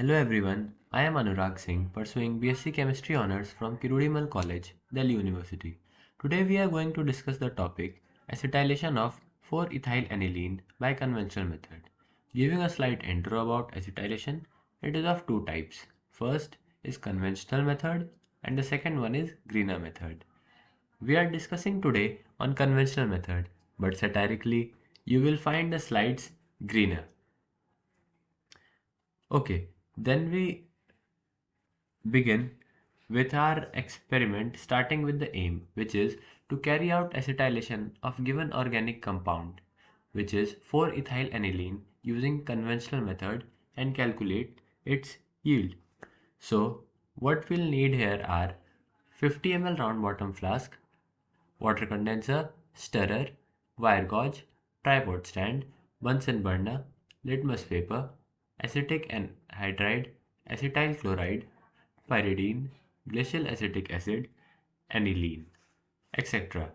Hello everyone, I am Anurag Singh pursuing BSc Chemistry Honours from Kirudimal College, Delhi University. Today we are going to discuss the topic acetylation of 4-ethyl-aniline by conventional method. Giving a slight intro about acetylation, it is of two types. First is conventional method and the second one is greener method. We are discussing today on conventional method, but satirically you will find the slides greener. Okay, then we begin with our experiment starting with the aim, which is to carry out acetylation of given organic compound, which is 4-ethyl-aniline, using conventional method and calculate its yield. So what we'll need here are 50 ml round bottom flask, water condenser, stirrer, wire gauge, tripod stand, Bunsen burner, litmus paper, acetic anhydride, acetyl chloride, pyridine, glacial acetic acid, aniline, etc.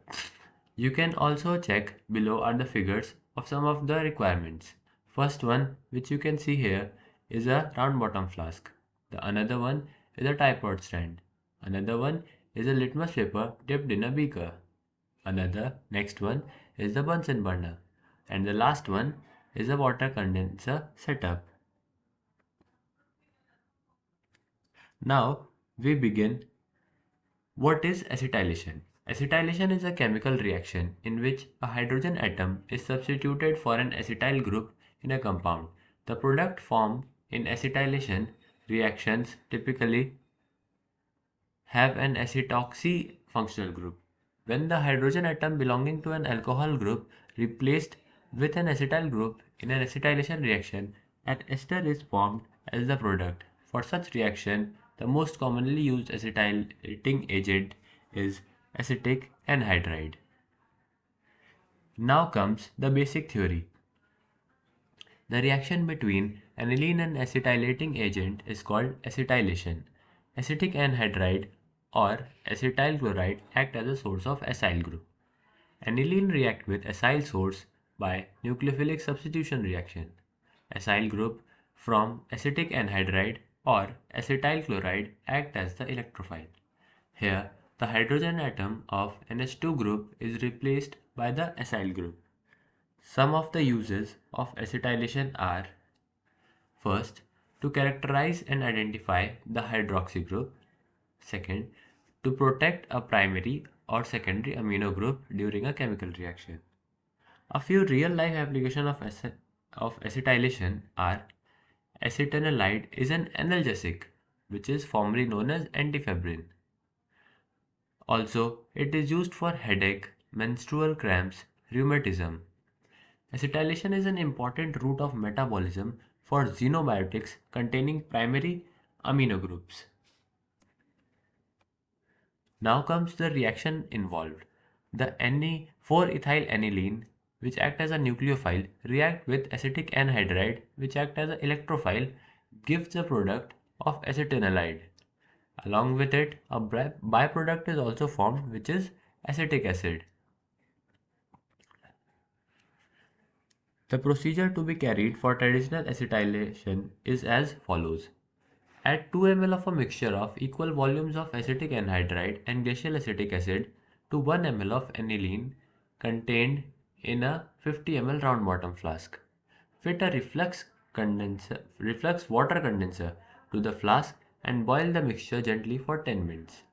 You can also check below are the figures of some of the requirements. First one, which you can see here, is a round bottom flask. The another one is a tripod stand. Another one is a litmus paper dipped in a beaker. Next one is the Bunsen burner. And the last one is a water condenser setup. Now we begin. What is acetylation? Acetylation is a chemical reaction in which a hydrogen atom is substituted for an acetyl group in a compound. The product formed in acetylation reactions typically have an acetoxy functional group. When the hydrogen atom belonging to an alcohol group replaced with an acetyl group in an acetylation reaction, an ester is formed as the product. For such reaction, the most commonly used acetylating agent is acetic anhydride. Now comes the basic theory. The reaction between aniline and acetylating agent is called acetylation. Acetic anhydride or acetyl chloride act as a source of acyl group. Aniline react with acyl source by nucleophilic substitution reaction. Acyl group from acetic anhydride or acetyl chloride act as the electrophile. Here, the hydrogen atom of NH2 group is replaced by the acyl group. Some of the uses of acetylation are: first, to characterize and identify the hydroxy group. Second, to protect a primary or secondary amino group during a chemical reaction. A few real-life applications of acetylation are: acetanilide is an analgesic, which is formerly known as antifebrin. Also, it is used for headache, menstrual cramps, rheumatism. Acetylation is an important route of metabolism for xenobiotics containing primary amino groups. Now comes the reaction involved. The Na4-ethyl-aniline, which act as a nucleophile, react with acetic anhydride, which act as an electrophile, gives the product of acetanilide. Along with it, a byproduct is also formed, which is acetic acid. The procedure to be carried for traditional acetylation is as follows. Add 2 ml of a mixture of equal volumes of acetic anhydride and glacial acetic acid to 1 ml of aniline contained in a 50 ml round bottom flask. Fit a reflux water condenser to the flask and boil the mixture gently for 10 minutes.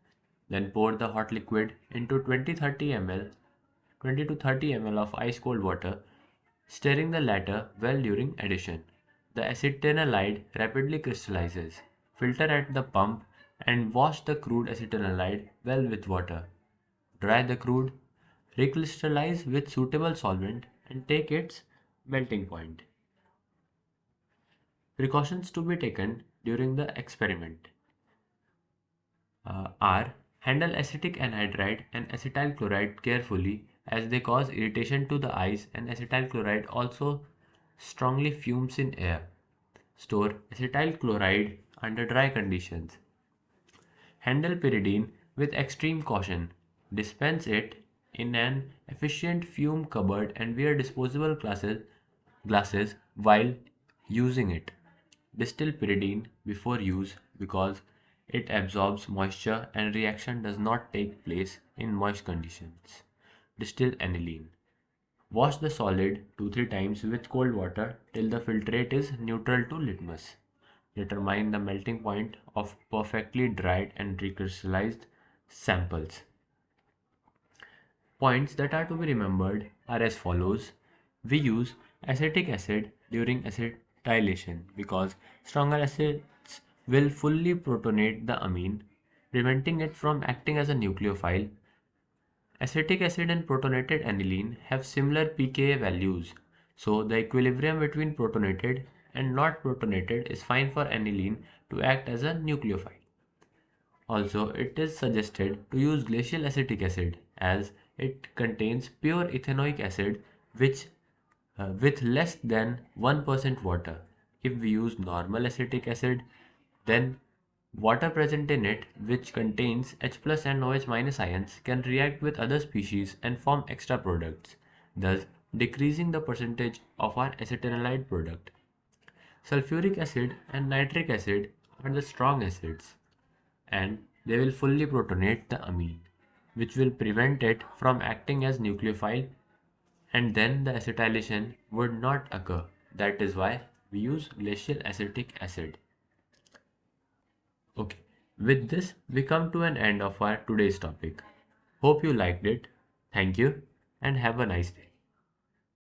Then pour the hot liquid into 20 to 30 ml of ice cold water, stirring the latter well during addition. The acetanilide rapidly crystallizes. Filter at the pump and wash the crude acetanilide well with water. Dry the crude, recrystallize with suitable solvent and take its melting point. Precautions to be taken during the experiment are: handle acetic anhydride and acetyl chloride carefully as they cause irritation to the eyes, and acetyl chloride also strongly fumes in air. Store acetyl chloride under dry conditions. Handle pyridine with extreme caution. Dispense it in an efficient fume cupboard and wear disposable glasses while using it. Distill pyridine before use because it absorbs moisture and reaction does not take place in moist conditions. Distill aniline. Wash the solid 2-3 times with cold water till the filtrate is neutral to litmus. Determine the melting point of perfectly dried and recrystallized samples. Points that are to be remembered are as follows. We use acetic acid during acetylation because stronger acids will fully protonate the amine, preventing it from acting as a nucleophile. Acetic acid and protonated aniline have similar pKa values, so the equilibrium between protonated and not protonated is fine for aniline to act as a nucleophile. Also, it is suggested to use glacial acetic acid as it contains pure ethanoic acid which with less than 1% water. If we use normal acetic acid, then water present in it which contains H plus and OH minus ions can react with other species and form extra products, thus decreasing the percentage of our acetanilide product. Sulfuric acid and nitric acid are the strong acids and they will fully protonate the amine, which will prevent it from acting as nucleophile and then the acetylation would not occur. That is why we use glacial acetic acid. Okay, with this we come to an end of our today's topic. Hope you liked it. Thank you and have a nice day.